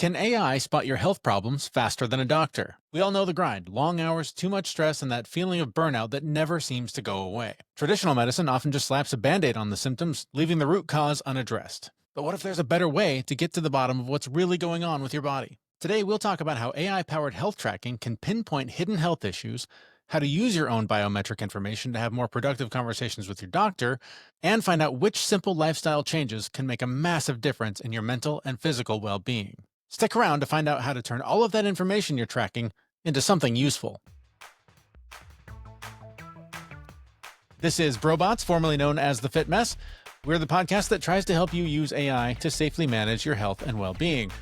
Can AI spot your health problems faster than a doctor? We all know the grind: long hours, too much stress, and that feeling of burnout that never seems to go away. Traditional medicine often just slaps a band aid on the symptoms, leaving the root cause unaddressed. But what if there's a better way to get to the bottom of what's really going on with your body? Today, we'll talk about how AI powered health tracking can pinpoint hidden health issues, how to use your own biometric information to have more productive conversations with your doctor, and find out which simple lifestyle changes can make a massive difference in your mental and physical well being. Stick around to find out how to turn all of that information you're tracking into something useful. This is Brobots, formerly known as The Fit Mess. We're the podcast that tries to help you use AI to safely manage your health and well-being.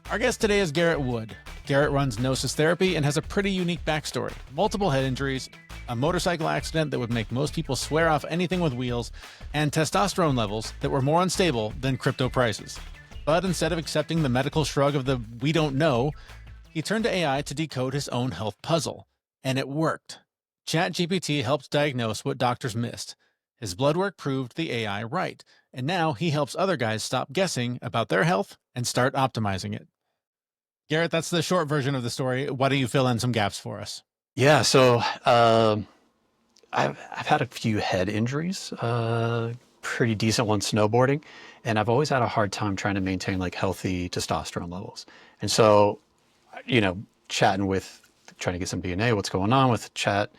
Our guest today is Garrett Wood. Garrett runs Gnosis Therapy and has a pretty unique backstory: multiple head injuries, a motorcycle accident that would make most people swear off anything with wheels, and testosterone levels that were more unstable than crypto prices. But instead of accepting the medical shrug of the "we don't know," he turned to AI to decode his own health puzzle. And it worked. ChatGPT helped diagnose what doctors missed. His blood work proved the AI right. And now he helps other guys stop guessing about their health and start optimizing it. Garrett, that's the short version of the story. Why don't you fill in some gaps for us? Yeah, so I've had a few head injuries, pretty decent one snowboarding, and I've always had a hard time trying to maintain like healthy testosterone levels. And so, chatting with, trying to get some DNA, what's going on with chat,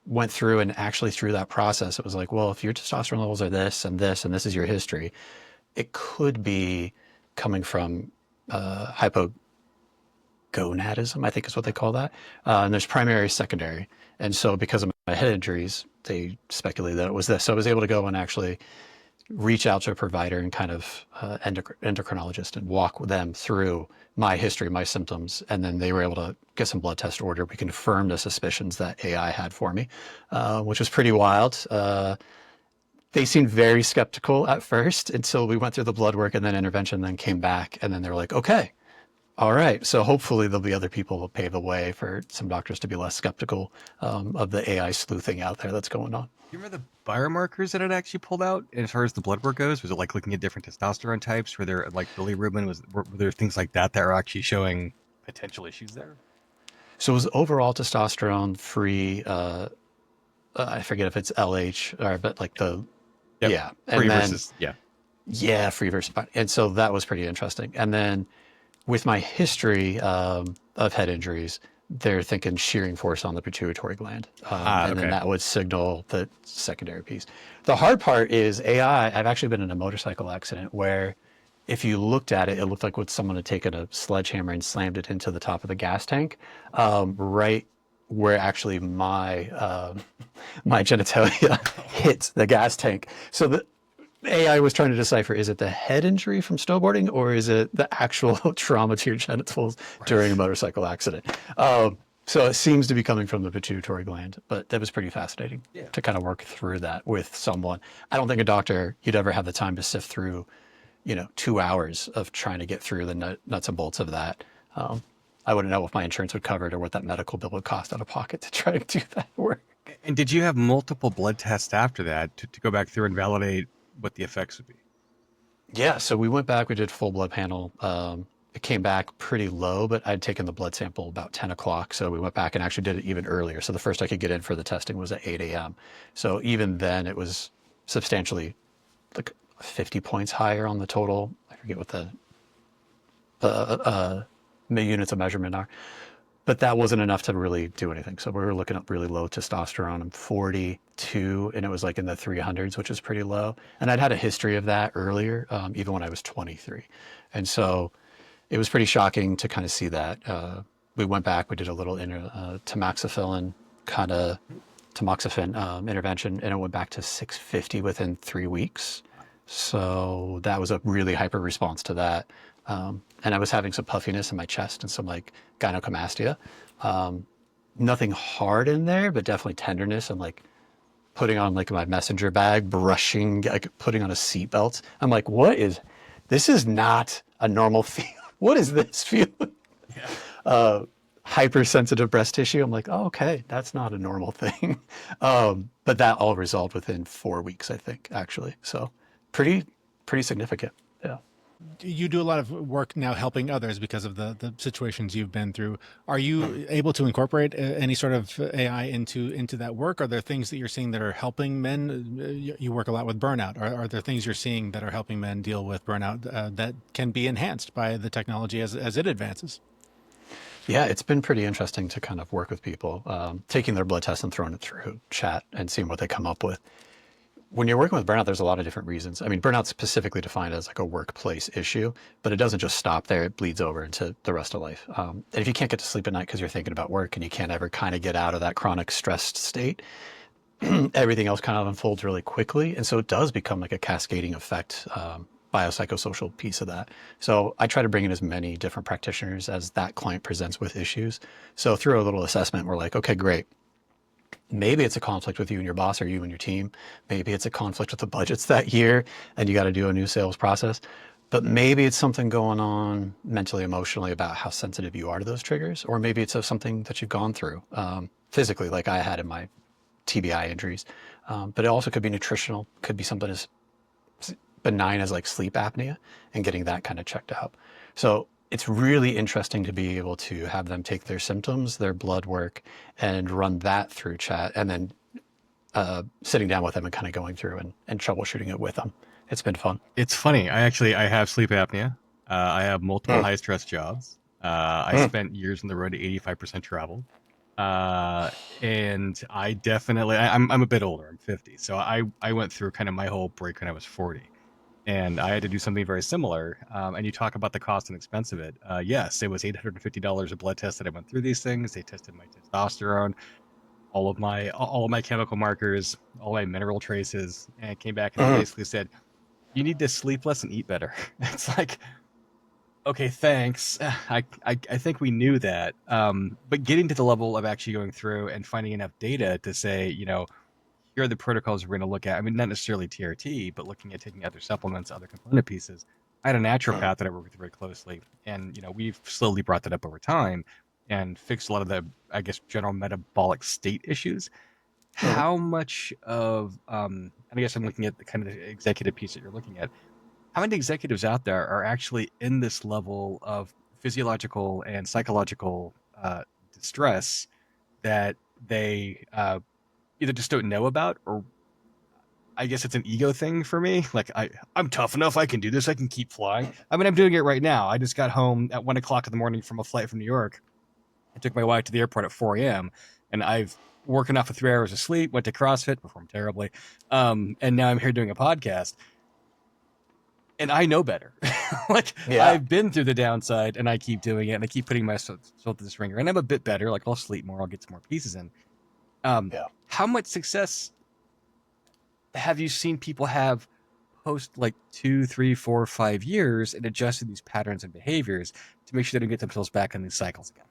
went through and actually through that process, it was like, well, if your testosterone levels are this and this, and this is your history, it could be coming from hypogonadism, I think is what they call that. And there's primary, secondary. And so because of my head injuries, they speculated that it was this. So I was able to go and actually reach out to a provider and kind of endocrinologist and walk with them through my history, my symptoms. And then they were able to get some blood test order. We confirmed the suspicions that AI had for me, which was pretty wild. They seemed very skeptical at first until we went through the blood work and then intervention, then came back. And then they were like, okay, all right. So hopefully there'll be other people who pave the way for some doctors to be less skeptical of the AI sleuthing out there that's going on. You remember the biomarkers that it actually pulled out as far as the blood work goes? Was it like looking at different testosterone types? Were there like bilirubin? Were there things like that are actually showing potential issues there? So it was overall testosterone free. I forget if it's LH or, but like the, Yep. yeah. Free And then, versus, yeah. yeah, free versus, and so that was pretty interesting. And then with my history of head injuries, they're thinking shearing force on the pituitary gland. And then that would signal the secondary piece. The hard part is AI. I've actually been in a motorcycle accident where if you looked at it, it looked like someone had taken a sledgehammer and slammed it into the top of the gas tank, right where actually my genitalia hit the gas tank. So the AI was trying to decipher, is it the head injury from snowboarding or is it the actual trauma to your genitals during a motorcycle accident? So it seems to be coming from the pituitary gland, but that was pretty fascinating to kind of work through that with someone. I don't think a doctor, you'd ever have the time to sift through, 2 hours of trying to get through the nuts and bolts of that. I wouldn't know if my insurance would cover it or what that medical bill would cost out of pocket to try to do that work. And did you have multiple blood tests after that to go back through and validate what the effects would be? Yeah, so we went back, we did full blood panel. It came back pretty low, but I'd taken the blood sample about 10 o'clock. So we went back and actually did it even earlier. So the first I could get in for the testing was at 8 a.m. So even then it was substantially like 50 points higher on the total. I forget what the units of measurement are, but that wasn't enough to really do anything. So we were looking at really low testosterone. I'm 42 and it was like in the 300s, which is pretty low. And I'd had a history of that earlier, even when I was 23. And so it was pretty shocking to kind of see that. We went back, we did a little tamoxifen intervention, and it went back to 650 within 3 weeks. So that was a really hyper response to that. And I was having some puffiness in my chest and some like gynecomastia. Nothing hard in there, but definitely tenderness and like putting on like my messenger bag, brushing, like putting on a seatbelt. I'm like, this is not a normal feel. What is this feeling? Yeah. Hypersensitive breast tissue. I'm like, oh, okay, that's not a normal thing. But that all resolved within 4 weeks, I think, actually. So pretty significant. Yeah. You do a lot of work now helping others because of the situations you've been through. Are you able to incorporate any sort of AI into that work? Are there things that you're seeing that are helping men? You work a lot with burnout. Are there things you're seeing that are helping men deal with burnout that can be enhanced by the technology as it advances? Yeah, it's been pretty interesting to kind of work with people, taking their blood test and throwing it through chat and seeing what they come up with. When you're working with burnout, there's a lot of different reasons. I mean, burnout's specifically defined as like a workplace issue, but it doesn't just stop there. It bleeds over into the rest of life. And if you can't get to sleep at night because you're thinking about work and you can't ever kind of get out of that chronic stressed state, everything else kind of unfolds really quickly. And so it does become like a cascading effect, biopsychosocial piece of that. So I try to bring in as many different practitioners as that client presents with issues. So through a little assessment, we're like, okay, great. Maybe it's a conflict with you and your boss or you and your team. Maybe it's a conflict with the budgets that year and you got to do a new sales process. But maybe it's something going on mentally, emotionally about how sensitive you are to those triggers. Or maybe it's something that you've gone through physically, like I had in my TBI injuries. But it also could be nutritional, could be something as benign as like sleep apnea and getting that kind of checked out. So it's really interesting to be able to have them take their symptoms, their blood work, and run that through chat, and then sitting down with them and kind of going through and troubleshooting it with them. It's been fun. It's funny. I have sleep apnea. I have multiple high stress jobs. I spent years on the road to 85% travel. And I definitely, I'm a bit older. I'm 50. So I went through kind of my whole break when I was 40. And I had to do something very similar. And you talk about the cost and expense of it. Yes, it was $850 a blood test that I went through these things. They tested my testosterone, all of my chemical markers, all my mineral traces, and it came back and they basically said, you need to sleep less and eat better. It's like, okay, thanks. I think we knew that. But getting to the level of actually going through and finding enough data to say, here are the protocols we're going to look at. I mean, not necessarily TRT, but looking at taking other supplements, other component pieces. I had a naturopath that I work with very closely, and we've slowly brought that up over time and fixed a lot of the, I guess, general metabolic state issues. How much of, and I guess I'm looking at the kind of the executive piece that you're looking at. How many executives out there are actually in this level of physiological and psychological distress that they either just don't know about, or I guess it's an ego thing for me. Like I'm tough enough. I can do this. I can keep flying. I mean, I'm doing it right now. I just got home at 1:00 in the morning from a flight from New York. I took my wife to the airport at 4 a.m. and I've working off of 3 hours of sleep, went to CrossFit, performed terribly. And now I'm here doing a podcast. And I know better. I've been through the downside and I keep doing it and I keep putting myself through this ringer. And I'm a bit better. Like I'll sleep more. I'll get some more pieces in. How much success have you seen people have post like 2, 3, 4, 5 years and adjusted these patterns and behaviors to make sure they don't get themselves back in these cycles again?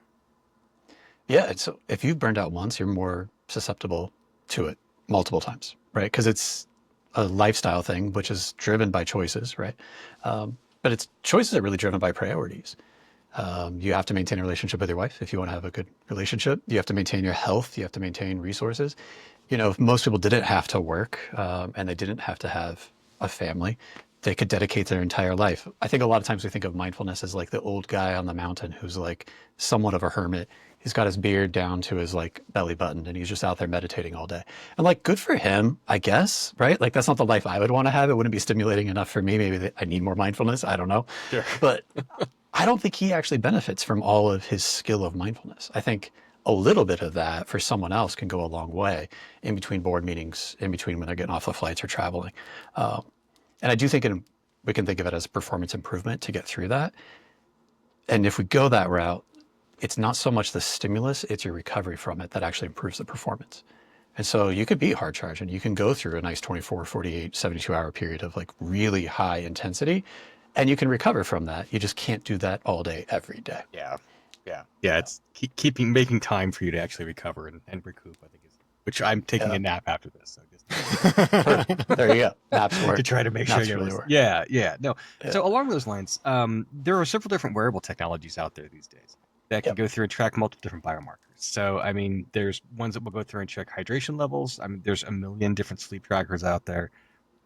Yeah. So if you've burned out once, you're more susceptible to it multiple times, right? Because it's a lifestyle thing, which is driven by choices, right? But it's choices are really driven by priorities. You have to maintain a relationship with your wife if you want to have a good relationship. You have to maintain your health. You have to maintain resources. If most people didn't have to work and they didn't have to have a family, they could dedicate their entire life. I think a lot of times we think of mindfulness as like the old guy on the mountain who's like somewhat of a hermit. He's got his beard down to his like belly button and he's just out there meditating all day. And like, good for him, I guess, right? Like that's not the life I would want to have. It wouldn't be stimulating enough for me. Maybe I need more mindfulness. I don't know. Sure. But I don't think he actually benefits from all of his skill of mindfulness. I think a little bit of that for someone else can go a long way in between board meetings, in between when they're getting off the flights or traveling. And I do think we can think of it as performance improvement to get through that. And if we go that route, it's not so much the stimulus, it's your recovery from it that actually improves the performance. And so you could be hard charging. You can go through a nice 24, 48, 72-hour period of like really high intensity, and you can recover from that. You just can't do that all day, every day. Yeah. It's making time for you to actually recover and recoup, I think, which I'm taking a nap after this. So there you go. Naps work. To try to make sure really work. Yeah. No. Yeah. So along those lines, there are several different wearable technologies out there these days that can go through and track multiple different biomarkers. So, I mean, there's ones that will go through and check hydration levels. I mean, there's a million different sleep trackers out there.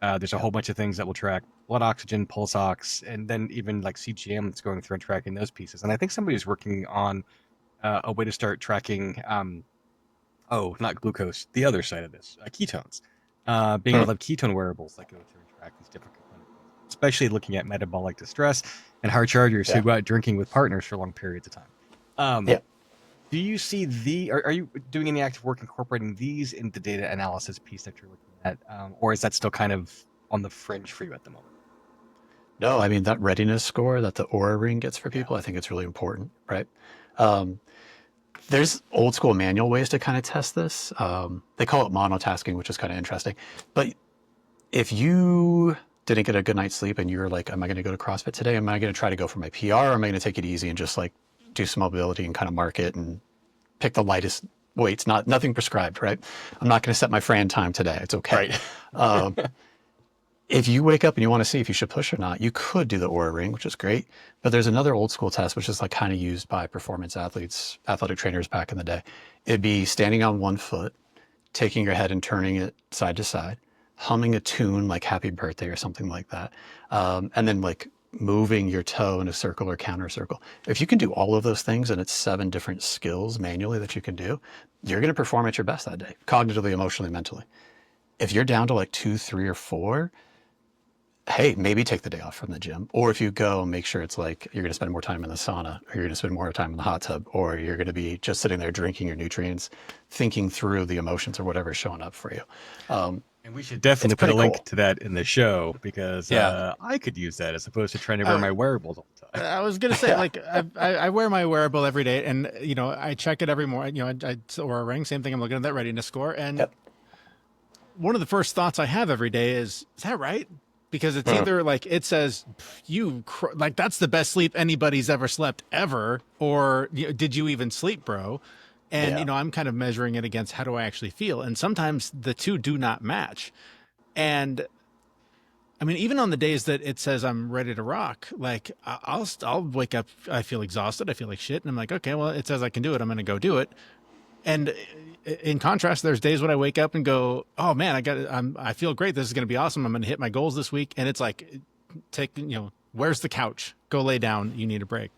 There's a whole bunch of things that will track blood oxygen, pulse ox, and then even like CGM that's going through and tracking those pieces. And I think somebody's working on a way to start tracking, not glucose, the other side of this, ketones. Being able to have ketone wearables that go through and track these different components, especially looking at metabolic distress and hard chargers who go out drinking with partners for long periods of time. Do you see are you doing any active work incorporating these in the data analysis piece that you're looking at? Or is that still kind of on the fringe for you at the moment? No, I mean, that readiness score that the Oura Ring gets for people, I think it's really important, right? There's old school manual ways to kind of test this. They call it monotasking, which is kind of interesting. But if you didn't get a good night's sleep and you're like, am I going to go to CrossFit today? Am I going to try to go for my PR? Or am I going to take it easy and just like do some mobility and kind of mark it and pick the lightest weights? Nothing prescribed, right? I'm not going to set my Fran time today. It's okay. Right. If you wake up and you want to see if you should push or not, you could do the Oura Ring, which is great. But there's another old school test, which is like kind of used by performance athletes, athletic trainers back in the day. It'd be standing on one foot, taking your head and turning it side to side, humming a tune like Happy Birthday or something like that. And then like moving your toe in a circle or counter circle. If you can do all of those things, and it's 7 different skills manually that you can do, you're going to perform at your best that day, cognitively, emotionally, mentally. If you're down to like 2, 3, or 4, hey, maybe take the day off from the gym. Or if you go, make sure it's like you're going to spend more time in the sauna, or you're going to spend more time in the hot tub, or you're going to be just sitting there drinking your nutrients, thinking through the emotions or whatever's showing up for you. And we should definitely put a link to that in the show, because I could use that as opposed to trying to wear my wearables all the time. I was going to say, like, I wear my wearable every day, and, you know, I check it every morning. You know, I Oura Ring, same thing. I'm looking at that readiness score. And one of the first thoughts I have every day is that right? Because it's either like it says like that's the best sleep anybody's ever slept ever, or did you even sleep, bro? And you know, I'm kind of measuring it against how do I actually feel, and sometimes the two do not match. And I mean, even on the days that it says I'm ready to rock, like I'll wake up, I feel exhausted, I feel like shit, and I'm like, okay, well, it says I can do it, I'm going to go do it. And in contrast, there's days when I wake up and go, oh man, I feel great. This is going to be awesome. I'm going to hit my goals this week. And it's like, where's the couch? Go lay down. You need a break.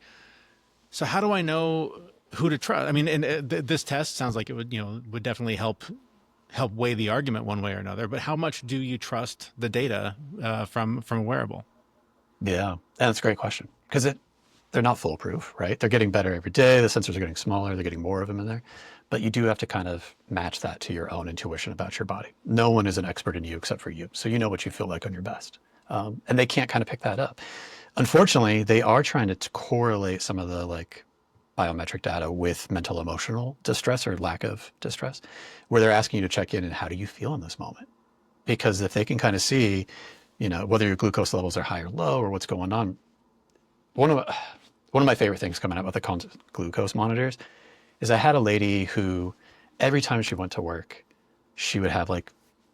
So how do I know who to trust? I mean, and this test sounds like it would definitely help weigh the argument one way or another. But how much do you trust the data from a wearable? Yeah, that's a great question, because they're not foolproof, right? They're getting better every day. The sensors are getting smaller. They're getting more of them in there. But you do have to kind of match that to your own intuition about your body. No one is an expert in you except for you. So you know what you feel like on your best. And they can't kind of pick that up. Unfortunately, they are trying to correlate some of the like biometric data with mental emotional distress or lack of distress, where they're asking you to check in and how do you feel in this moment? Because if they can kind of see, you know, whether your glucose levels are high or low or what's going on. One of my favorite things coming out with the constant glucose monitors is I had a lady who every time she went to work, she would have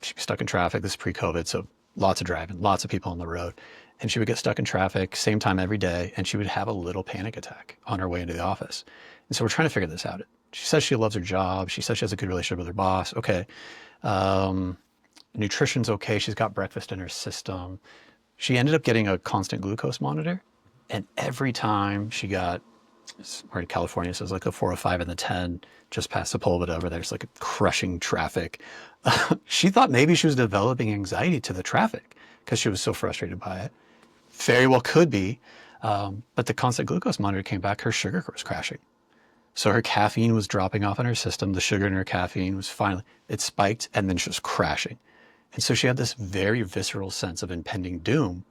she'd be stuck in traffic. This is pre-COVID, so lots of driving, lots of people on the road. And she would get stuck in traffic, same time every day, and she would have a little panic attack on her way into the office. And so we're trying to figure this out. She says she loves her job. She says she has a good relationship with her boss. Okay. Nutrition's okay. She's got breakfast in her system. She ended up getting a constant glucose monitor. And every time she got, we're in California, so it's like the 405 and the 10, just past Sepulveda over there. It's like a crushing traffic. She thought maybe she was developing anxiety to the traffic because she was so frustrated by it. Very well could be. But the constant glucose monitor came back, her sugar was crashing. So her caffeine was dropping off in her system. The sugar in her caffeine was it spiked and then she was crashing. And so she had this very visceral sense of impending doom.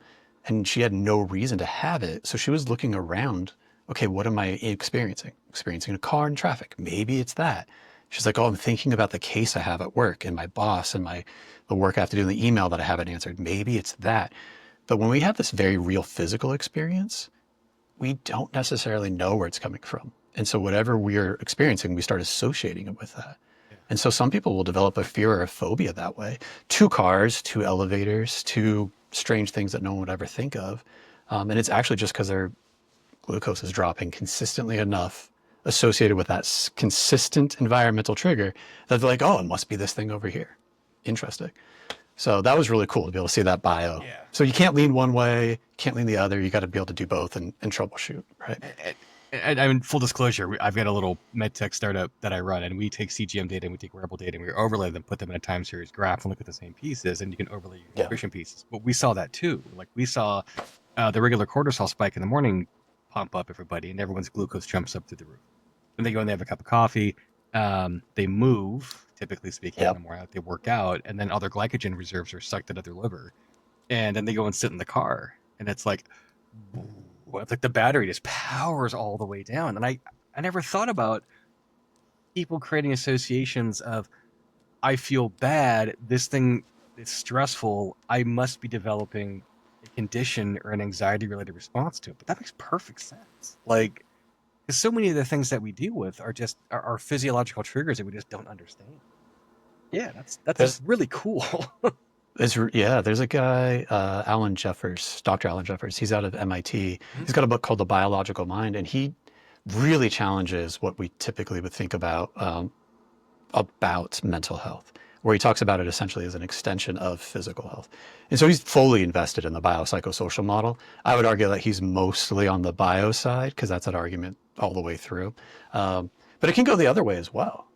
And she had no reason to have it. So she was looking around. Okay, what am I experiencing? Experiencing a car in traffic. Maybe it's that. She's like, oh, I'm thinking about the case I have at work and my boss and the work I have to do in the email that I haven't answered. Maybe it's that. But when we have this very real physical experience, we don't necessarily know where it's coming from. And so whatever we're experiencing, we start associating it with that. And so some people will develop a fear or a phobia that way. To cars, to elevators, to strange things that no one would ever think of. And it's actually just because their glucose is dropping consistently enough associated with that consistent environmental trigger that they're like, oh, it must be this thing over here. Interesting. So that was really cool to be able to see that bio. Yeah. So you can't lean one way, can't lean the other. You got to be able to do both and troubleshoot, right? And I mean, full disclosure, I've got a little med tech startup that I run, and we take CGM data and we take wearable data and we overlay them, put them in a time series graph and look at the same pieces, and you can overlay your nutrition pieces. But we saw that too. Like we saw the regular cortisol spike in the morning pump up everybody, and everyone's glucose jumps up through the roof. Then they go and they have a cup of coffee, they move, typically speaking, in the morning, they work out, and then all their glycogen reserves are sucked out of their liver. And then they go and sit in the car, and it's like, it's like the battery just powers all the way down. And I never thought about people creating associations of, I feel bad, this thing is stressful, I must be developing a condition or an anxiety-related response to it. But that makes perfect sense. Like, because so many of the things that we deal with are just are physiological triggers that we just don't understand. Yeah, that's really cool. There's a guy, Dr. Alan Jeffers. He's out of MIT. He's got a book called The Biological Mind, and he really challenges what we typically would think about mental health, where he talks about it essentially as an extension of physical health. And so he's fully invested in the biopsychosocial model. I would argue that he's mostly on the bio side, because that's an argument all the way through. But it can go the other way as well.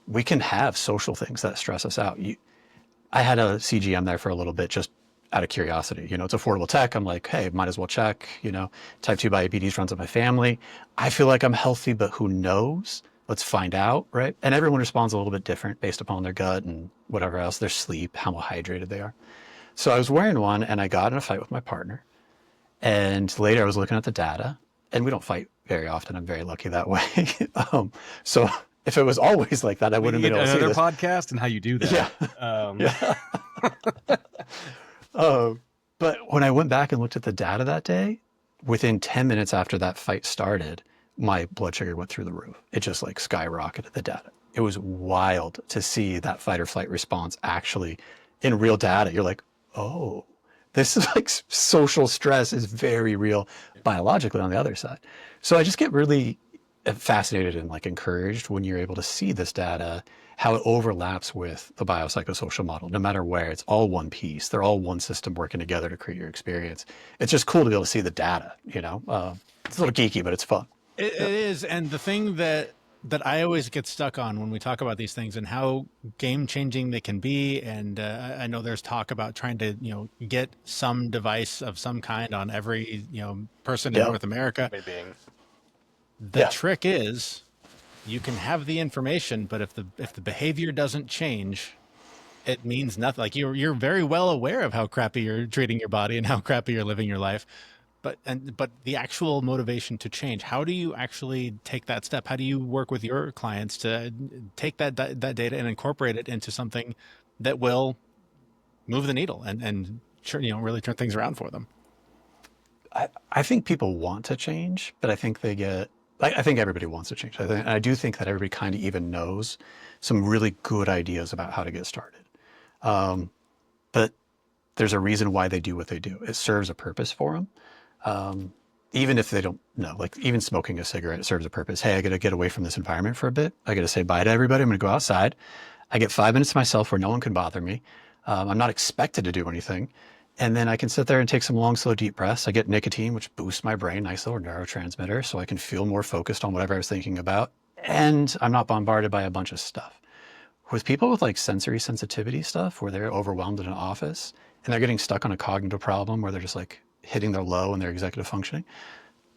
We can have social things that stress us out. I had a CGM there for a little bit, just out of curiosity. It's affordable tech. I'm like, hey, might as well check. Type 2 diabetes runs in my family. I feel like I'm healthy, but who knows? Let's find out, right? And everyone responds a little bit different based upon their gut and whatever else, their sleep, how hydrated they are. So I was wearing one, and I got in a fight with my partner. And later I was looking at the data, and we don't fight very often. I'm very lucky that way. So if it was always like that, I wouldn't have been able to see this. Another podcast and how you do that. But when I went back and looked at the data that day, within 10 minutes after that fight started, my blood sugar went through the roof. It just like skyrocketed the data. It was wild to see that fight or flight response actually in real data. You're like, oh, this is like social stress is very real biologically on the other side. So I just get really fascinated and like encouraged when you're able to see this data, how it overlaps with the biopsychosocial model. No matter where, it's all one piece. They're all one system working together to create your experience. It's just cool to be able to see the data. It's a little geeky, but it's fun. It is, and the thing that I always get stuck on when we talk about these things and how game-changing they can be, and I know there's talk about trying to get some device of some kind on every person in North America. The trick is, you can have the information, but if the behavior doesn't change, it means nothing. Like you're very well aware of how crappy you're treating your body and how crappy you're living your life, but the actual motivation to change, how do you actually take that step? How do you work with your clients to take that data and incorporate it into something that will move the needle and really turn things around for them? I think people want to change, but I think I think everybody wants to change. I do think that everybody kind of even knows some really good ideas about how to get started. But there's a reason why they do what they do. It serves a purpose for them. Even if they don't know, like even smoking a cigarette, it serves a purpose. Hey, I got to get away from this environment for a bit. I got to say bye to everybody. I'm going to go outside. I get 5 minutes to myself where no one can bother me. I'm not expected to do anything. And then I can sit there and take some long, slow, deep breaths. I get nicotine, which boosts my brain, nice little neurotransmitter, so I can feel more focused on whatever I was thinking about. And I'm not bombarded by a bunch of stuff. With people with like sensory sensitivity stuff, where they're overwhelmed in an office and they're getting stuck on a cognitive problem where they're just like hitting their low in their executive functioning,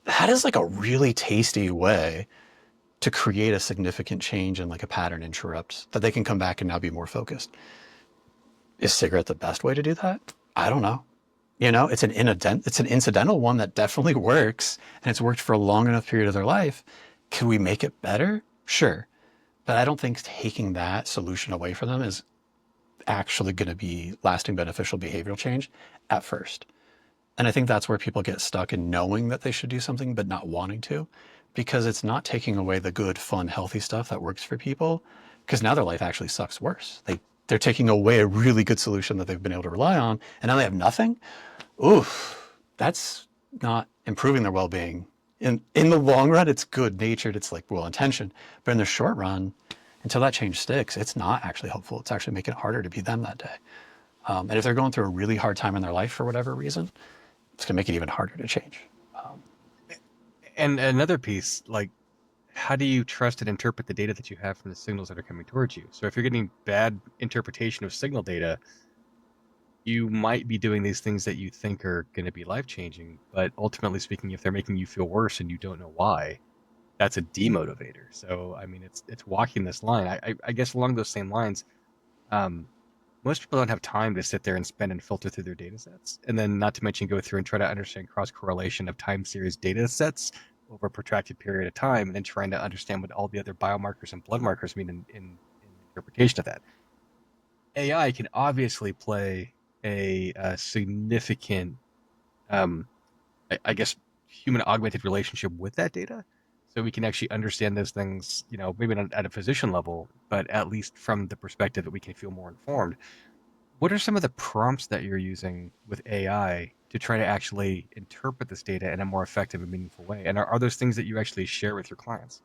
that is like a really tasty way to create a significant change in like a pattern interrupt that they can come back and now be more focused. Is cigarette the best way to do that? I don't know. It's an incidental one that definitely works, and it's worked for a long enough period of their life. Can we make it better? Sure. But I don't think taking that solution away from them is actually going to be lasting beneficial behavioral change at first. And I think that's where people get stuck in knowing that they should do something, but not wanting to, because it's not taking away the good, fun, healthy stuff that works for people, because now their life actually sucks worse. They're taking away a really good solution that they've been able to rely on, and now they have nothing. Oof, that's not improving their well-being. In the long run, it's good natured. It's like well-intentioned, but in the short run, until that change sticks, it's not actually helpful. It's actually making it harder to be them that day. And if they're going through a really hard time in their life for whatever reason, it's going to make it even harder to change. And another piece, like, how do you trust and interpret the data that you have from the signals that are coming towards you? So if you're getting bad interpretation of signal data, you might be doing these things that you think are going to be life-changing, but ultimately speaking, if they're making you feel worse and you don't know why, that's a demotivator. So, I mean, it's walking this line. I guess along those same lines, most people don't have time to sit there and spend and filter through their data sets. And then not to mention go through and try to understand cross-correlation of time series data sets over a protracted period of time, and then trying to understand what all the other biomarkers and blood markers mean in interpretation of that. AI can obviously play a significant, I guess, human augmented relationship with that data. So we can actually understand those things, maybe not at a physician level, but at least from the perspective that we can feel more informed. What are some of the prompts that you're using with AI to try to actually interpret this data in a more effective and meaningful way? And are those things that you actually share with your clients?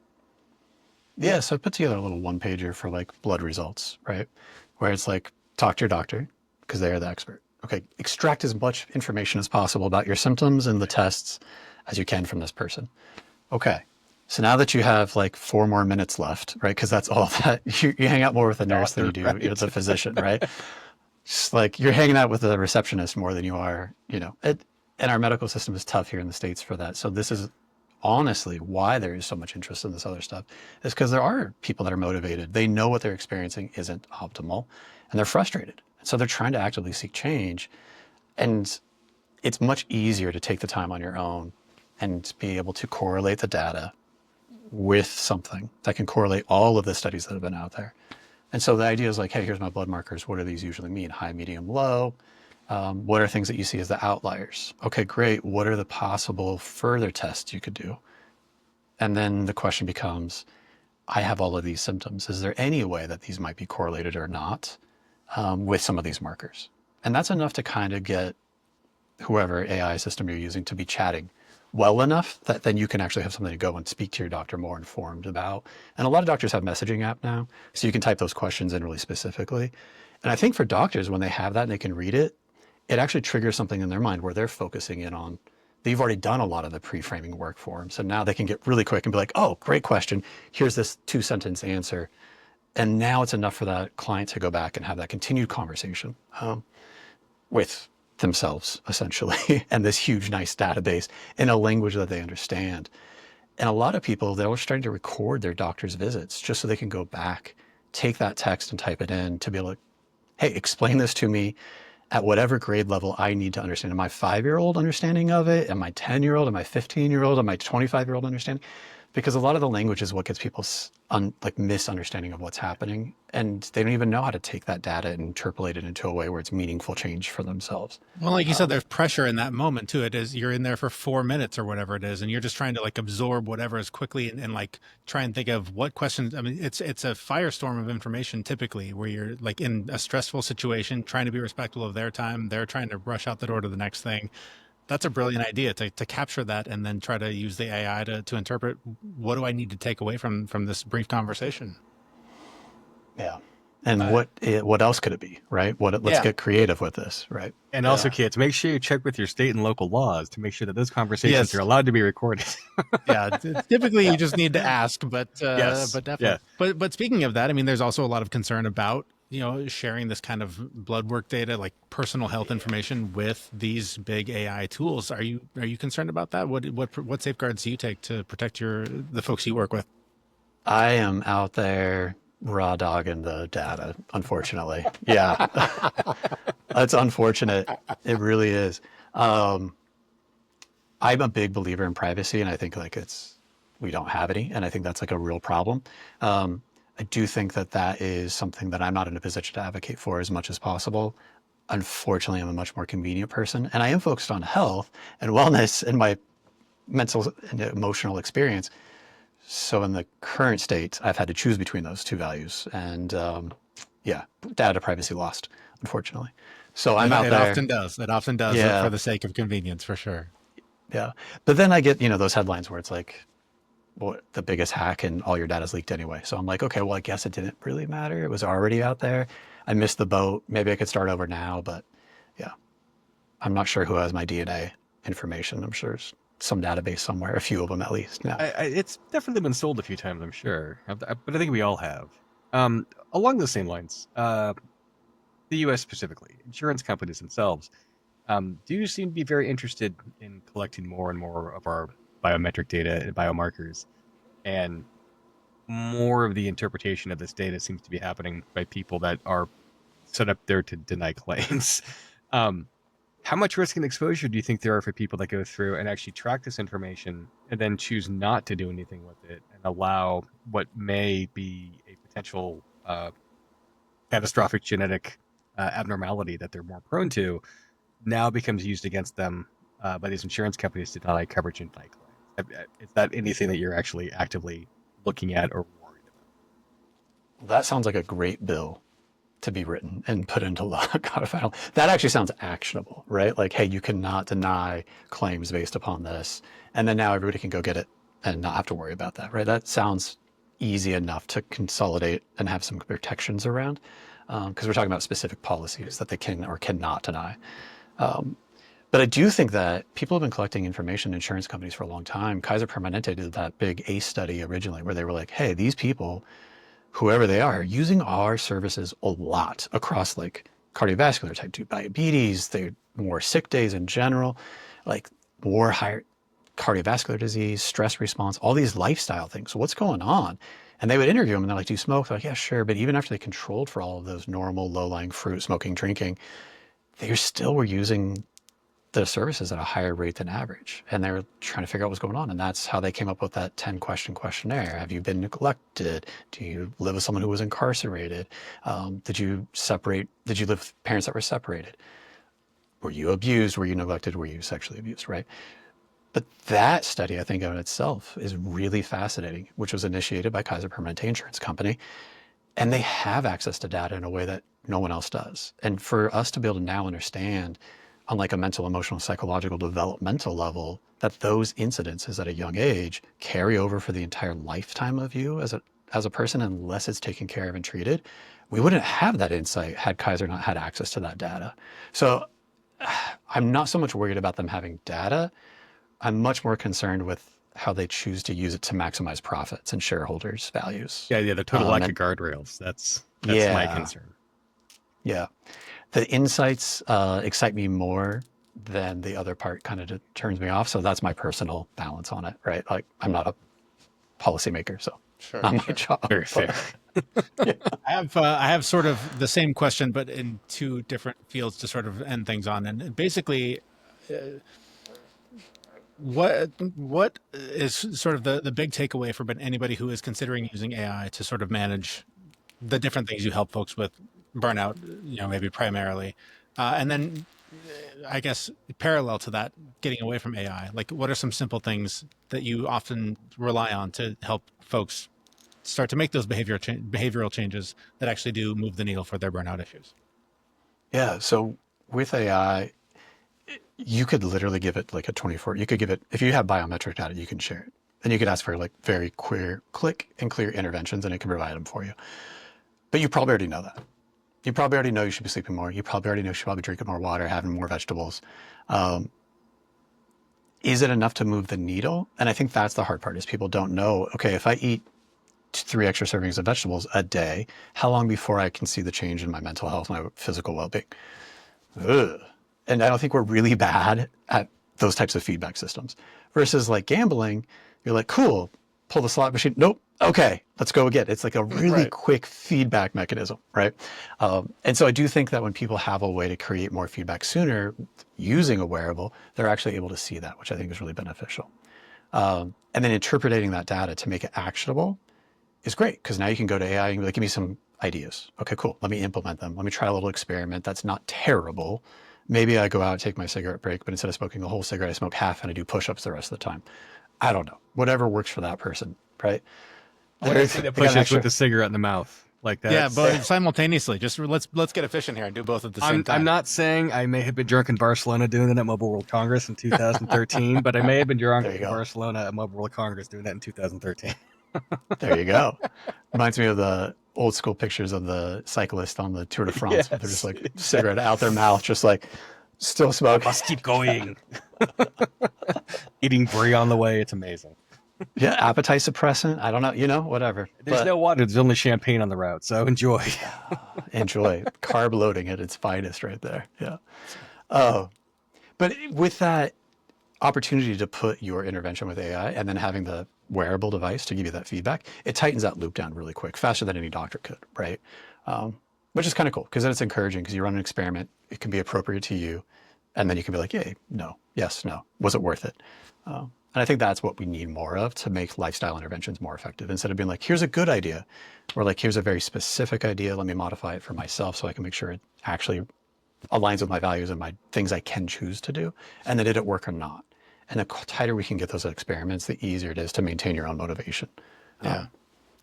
Yeah, so I put together a little one pager for like blood results, right? Where it's like, talk to your doctor because they are the expert. Okay, extract as much information as possible about your symptoms and the tests as you can from this person. Okay, so now that you have like 4 more minutes left, right? Because that's all that you hang out more with a nurse than you do with a physician, right? Just like you're hanging out with a receptionist more than you are, and our medical system is tough here in the States for that. So this is honestly why there is so much interest in this other stuff, is because there are people that are motivated. They know what they're experiencing isn't optimal and they're frustrated. So they're trying to actively seek change. And it's much easier to take the time on your own and be able to correlate the data with something that can correlate all of the studies that have been out there. And so the idea is like, hey, here's my blood markers. What do these usually mean? High, medium, low. What are things that you see as the outliers? Okay, great. What are the possible further tests you could do? And then the question becomes, I have all of these symptoms. Is there any way that these might be correlated or not with some of these markers? And that's enough to kind of get whoever AI system you're using to be chatting well enough that then you can actually have something to go and speak to your doctor more informed about. And a lot of doctors have messaging app now, so you can type those questions in really specifically. And I think for doctors, when they have that and they can read it, it actually triggers something in their mind where they're focusing in on, they've already done a lot of the pre-framing work for them. So now they can get really quick and be like, oh, great question. Here's this 2-sentence answer. And now it's enough for that client to go back and have that continued conversation with themselves, essentially, and this huge, nice database in a language that they understand. And a lot of people, they're starting to record their doctor's visits just so they can go back, take that text and type it in to be able to, hey, explain this to me at whatever grade level I need to understand. Am I 5-year-old understanding of it? Am I 10-year-old? Am I 15-year-old? Am I 25-year-old understanding? Because a lot of the language is what gets people's misunderstanding of what's happening. And they don't even know how to take that data and interpolate it into a way where it's meaningful change for themselves. Well, like you said, there's pressure in that moment too. It is, you're in there for 4 minutes or whatever it is, and you're just trying to like absorb whatever as quickly and like try and think of what questions. I mean, it's a firestorm of information typically, where you're like in a stressful situation, trying to be respectful of their time. They're trying to rush out the door to the next thing. That's a brilliant idea to capture that and then try to use the AI to interpret what do I need to take away from this brief conversation. Yeah. And what else could it be, right? Let's get creative with this, right? And also, kids, make sure you check with your state and local laws to make sure that those conversations are allowed to be recorded. Yeah, typically you just need to ask, but definitely. Yeah. But speaking of that, I mean, there's also a lot of concern about sharing this kind of blood work data, like personal health information, with these big AI tools. Are you concerned about that? What safeguards do you take to protect the folks you work with? I am out there raw dogging the data, unfortunately. Yeah. It's unfortunate. It really is. I'm a big believer in privacy, and I think we don't have any, and I think that's like a real problem. I do think that is something that I'm not in a position to advocate for as much as possible. Unfortunately, I'm a much more convenient person, and I am focused on health and wellness and my mental and emotional experience. So in the current state, I've had to choose between those two values, and data privacy lost, unfortunately. So I'm out there. It often does for the sake of convenience, for sure. Yeah. But then I get, those headlines where it's like, the biggest hack and all your data's leaked anyway. So I'm like, okay, well, I guess it didn't really matter. It was already out there. I missed the boat. Maybe I could start over now, but yeah, I'm not sure who has my DNA information. I'm sure there's some database somewhere, a few of them at least. Yeah. It's definitely been sold a few times, I'm sure, but I think we all have. Along the same lines, the U.S. specifically, insurance companies themselves do seem to be very interested in collecting more and more of our biometric data and biomarkers, and more of the interpretation of this data seems to be happening by people that are set up there to deny claims. How much risk and exposure do you think there are for people that go through and actually track this information and then choose not to do anything with it and allow what may be a potential catastrophic genetic abnormality that they're more prone to now becomes used against them by these insurance companies to deny coverage and deny claims? Is that anything that you're actually actively looking at or worried about? That sounds like a great bill to be written and put into law. God, if I don't, that actually sounds actionable, right? Like, hey, you cannot deny claims based upon this. And then now everybody can go get it and not have to worry about that, right? That sounds easy enough to consolidate and have some protections around, because we're talking about specific policies that they can or cannot deny. But I do think that people have been collecting information in insurance companies for a long time. Kaiser Permanente did that big ACE study originally where they were like, hey, these people, whoever they are, using our services a lot across like cardiovascular, type 2 diabetes, they more sick days in general, like more higher cardiovascular disease, stress response, all these lifestyle things. So what's going on? And they would interview them and they're like, do you smoke? They're like, yeah, sure. But even after they controlled for all of those normal low-lying fruit, smoking, drinking, they still were using the services at a higher rate than average. And they were trying to figure out what's going on. And that's how they came up with that 10-question questionnaire. Have you been neglected? Do you live with someone who was incarcerated? Did you live with parents that were separated? Were you abused? Were you neglected? Were you sexually abused, right? But that study, I think of itself, is really fascinating, which was initiated by Kaiser Permanente Insurance Company. And they have access to data in a way that no one else does. And for us to be able to now understand, on like a mental, emotional, psychological, developmental level, that those incidences at a young age carry over for the entire lifetime of you as a person, unless it's taken care of and treated, we wouldn't have that insight had Kaiser not had access to that data. So I'm not so much worried about them having data. I'm much more concerned with how they choose to use it to maximize profits and shareholders' values. Yeah, the total lack of guardrails. That's my concern. Yeah. The insights excite me more than the other part kind of turns me off. So that's my personal balance on it, right? Like, I'm not a policymaker, so not my job. Very fair. Yeah. I have sort of the same question, but in two different fields to sort of end things on. And basically, what is sort of the big takeaway for anybody who is considering using AI to sort of manage the different things you help folks with, burnout, maybe primarily, and then I guess parallel to that, getting away from AI, like what are some simple things that you often rely on to help folks start to make those behavioral changes that actually do move the needle for their burnout issues? Yeah. So with AI, you could literally give it like you could give it, if you have biometric data, you can share it. And you could ask for like very quick and clear interventions and it can provide them for you. But you probably already know that. You probably already know you should be sleeping more. You probably already know you should probably drinking more water, having more vegetables. Is it enough to move the needle? And I think that's the hard part, is people don't know, okay, if I eat 3 extra servings of vegetables a day, how long before I can see the change in my mental health, my physical well-being? Ugh. And I don't think we're really bad at those types of feedback systems. Versus like gambling, you're like, cool, pull the slot machine. Nope. Okay, let's go again. It's like a really quick feedback mechanism, right? And so I do think that when people have a way to create more feedback sooner using a wearable, they're actually able to see that, which I think is really beneficial. And then interpreting that data to make it actionable is great, because now you can go to AI and be like, give me some ideas. Okay, cool. Let me implement them. Let me try a little experiment that's not terrible. Maybe I go out and take my cigarette break, but instead of smoking the whole cigarette, I smoke half and I do push-ups the rest of the time. I don't know. Whatever works for that person, right? Push-ups with the cigarette in the mouth. Like that. Yeah, but simultaneously, just let's get efficient here and do both at the same time. I'm not saying I may have been drunk in Barcelona doing that at Mobile World Congress in 2013, but I may have been drunk There you in go. Barcelona at Mobile World Congress doing that in 2013. There you go. Reminds me of the old school pictures of the cyclist on the Tour de France. They're just like cigarette out their mouth, just like still smoking. Must keep going. Eating brie on the way. It's amazing. Yeah, appetite suppressant. I don't know, whatever. There's no water. There's only champagne on the route. So enjoy. Enjoy. Carb loading at its finest right there. Yeah. Oh, but with that opportunity to put your intervention with AI and then having the wearable device to give you that feedback, it tightens that loop down really quick, faster than any doctor could, right? Which is kind of cool because then it's encouraging because you run an experiment, it can be appropriate to you, and then you can be like, yay, no, yes, no, was it worth it? And I think that's what we need more of to make lifestyle interventions more effective. Instead of being like, here's a good idea, or like, here's a very specific idea, let me modify it for myself so I can make sure it actually aligns with my values and my things I can choose to do, and then did it work or not? And the tighter we can get those experiments, the easier it is to maintain your own motivation. Yeah,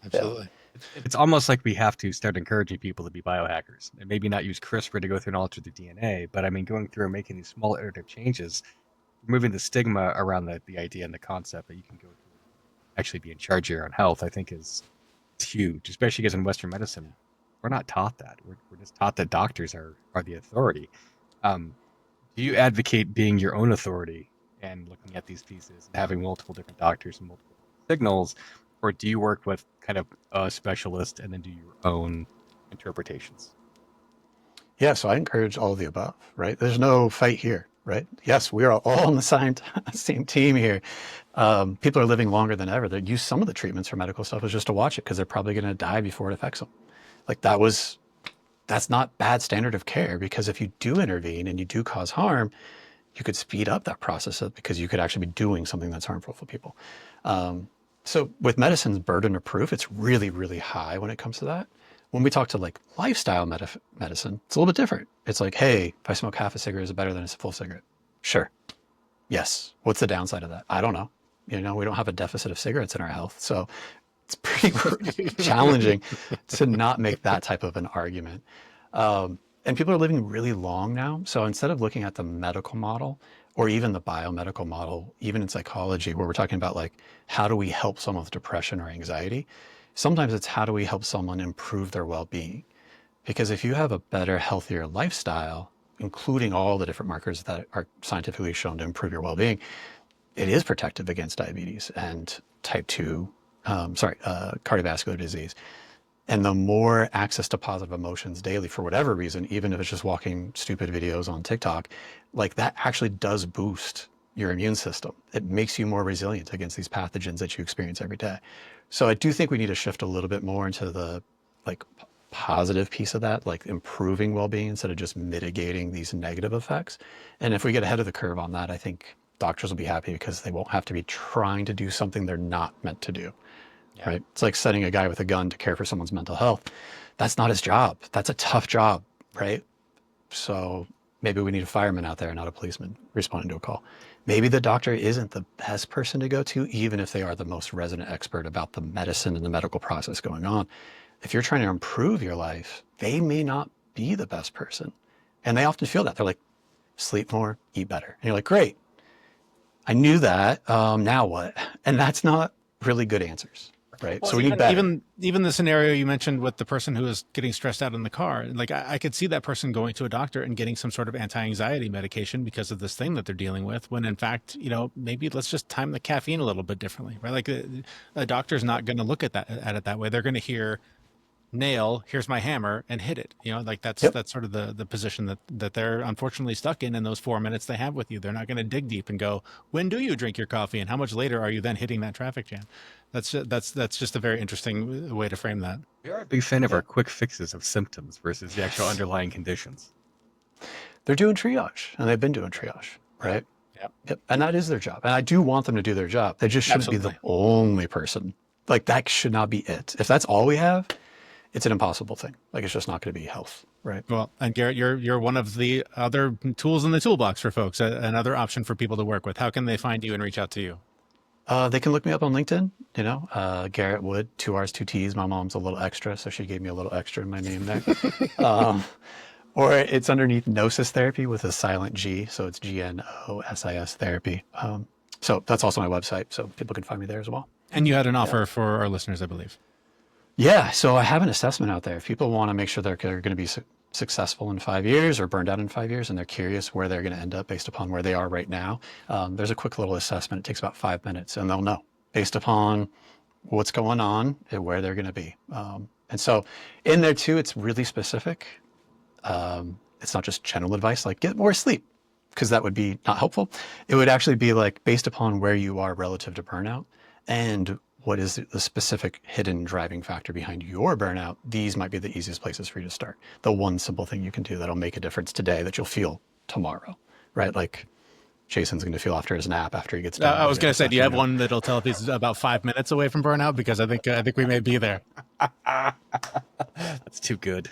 absolutely. It's almost like we have to start encouraging people to be biohackers and maybe not use CRISPR to go through and alter their DNA, but I mean, going through and making these small iterative changes, removing the stigma around the idea and the concept that you can go through actually be in charge of your own health, I think is huge, especially because in Western medicine, we're not taught that. We're just taught that doctors are the authority. Do you advocate being your own authority and looking at these pieces and having multiple different doctors and multiple signals, or do you work with kind of a specialist and then do your own interpretations? Yeah, so I encourage all of the above, right? There's no fight here, right? Yes, we are all on the same team here. People are living longer than ever. They use some of the treatments for medical stuff is just to watch it because they're probably going to die before it affects them. Like that's not bad standard of care, because if you do intervene and you do cause harm, you could speed up that process because you could actually be doing something that's harmful for people. So with medicine's burden of proof, it's really, really high when it comes to that. When we talk to like lifestyle medicine, it's a little bit different. It's like, hey, if I smoke half a cigarette, is it better than a full cigarette? Sure. Yes. What's the downside of that? I don't know. We don't have a deficit of cigarettes in our health. So it's pretty challenging to not make that type of an argument. And people are living really long now. So instead of looking at the medical model or even the biomedical model, even in psychology, where we're talking about like, how do we help someone with depression or anxiety? Sometimes it's how do we help someone improve their well-being? Because if you have a better, healthier lifestyle, including all the different markers that are scientifically shown to improve your well-being, it is protective against diabetes and type 2, cardiovascular disease. And the more access to positive emotions daily, for whatever reason, even if it's just watching stupid videos on TikTok, like that actually does boost your immune system. It makes you more resilient against these pathogens that you experience every day. So I do think we need to shift a little bit more into the like positive piece of that, like improving well-being instead of just mitigating these negative effects. And if we get ahead of the curve on that, I think doctors will be happy because they won't have to be trying to do something they're not meant to do. Yeah. Right? It's like sending a guy with a gun to care for someone's mental health. That's not his job. That's a tough job, right? So maybe we need a fireman out there, not a policeman responding to a call. Maybe the doctor isn't the best person to go to, even if they are the most resident expert about the medicine and the medical process going on. If you're trying to improve your life, they may not be the best person. And they often feel that. They're like, sleep more, eat better. And you're like, great. I knew that. Now what? And that's not really good answers. Right. Well, so we need better. Even the scenario you mentioned with the person who is getting stressed out in the car, like I could see that person going to a doctor and getting some sort of anti-anxiety medication because of this thing that they're dealing with, when in fact, maybe let's just time the caffeine a little bit differently, right? Like a doctor's not going to look at it that way. They're going to hear nail, here's my hammer, and hit it. Like that's sort of the position that they're unfortunately stuck in those 4 minutes they have with you. They're not going to dig deep and go, when do you drink your coffee and how much later are you then hitting that traffic jam? That's just a very interesting way to frame that. We are a big fan of our quick fixes of symptoms versus the actual underlying conditions. They're doing triage, and they've been doing triage, right? Yep. And that is their job. And I do want them to do their job. They just shouldn't be the only person. Like that should not be it. If that's all we have, it's an impossible thing. Like it's just not going to be health, right? Well, and Garrett, you're one of the other tools in the toolbox for folks, another option for people to work with. How can they find you and reach out to you? They can look me up on LinkedIn, Garrett Wood, 2 R's, 2 T's. My mom's a little extra, so she gave me a little extra in my name there. Or it's underneath Gnosis Therapy with a silent G, so it's GNOSIS Therapy. So that's also my website, so people can find me there as well. And you had an offer for our listeners, I believe. Yeah, so I have an assessment out there. If people want to make sure they're going to be successful in 5 years or burned out in 5 years, and they're curious where they're going to end up based upon where they are right now, there's a quick little assessment. It takes about 5 minutes, and they'll know based upon what's going on and where they're going to be. And so in there too, it's really specific. It's not just general advice like get more sleep, because that would be not helpful. It would actually be like based upon where you are relative to burnout and what is the specific hidden driving factor behind your burnout. These might be the easiest places for you to start. The one simple thing you can do that'll make a difference today that you'll feel tomorrow, right? Like Jason's going to feel after his nap after he gets done. I was going to say, do you have one that'll tell if he's about 5 minutes away from burnout? Because I think we may be there. That's too good.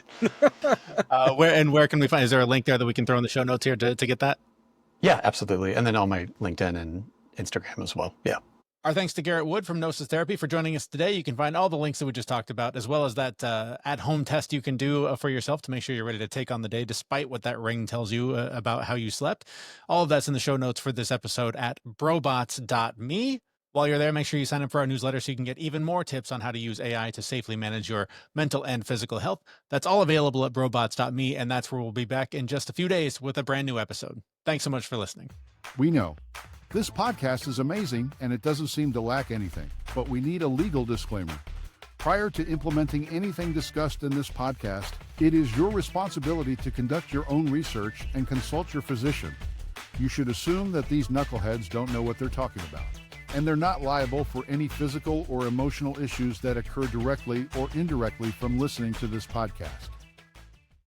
Where can we find? Is there a link there that we can throw in the show notes here to get that? Yeah, absolutely. And then on my LinkedIn and Instagram as well. Yeah. Our thanks to Garrett Wood from Gnosis Therapy for joining us today. You can find all the links that we just talked about, as well as that at-home test you can do for yourself to make sure you're ready to take on the day, despite what that ring tells you about how you slept. All of that's in the show notes for this episode at brobots.me. While you're there, make sure you sign up for our newsletter so you can get even more tips on how to use AI to safely manage your mental and physical health. That's all available at brobots.me, and that's where we'll be back in just a few days with a brand new episode. Thanks so much for listening. We know this podcast is amazing and it doesn't seem to lack anything, but we need a legal disclaimer. Prior to implementing anything discussed in this podcast, it is your responsibility to conduct your own research and consult your physician. You should assume that these knuckleheads don't know what they're talking about, and they're not liable for any physical or emotional issues that occur directly or indirectly from listening to this podcast.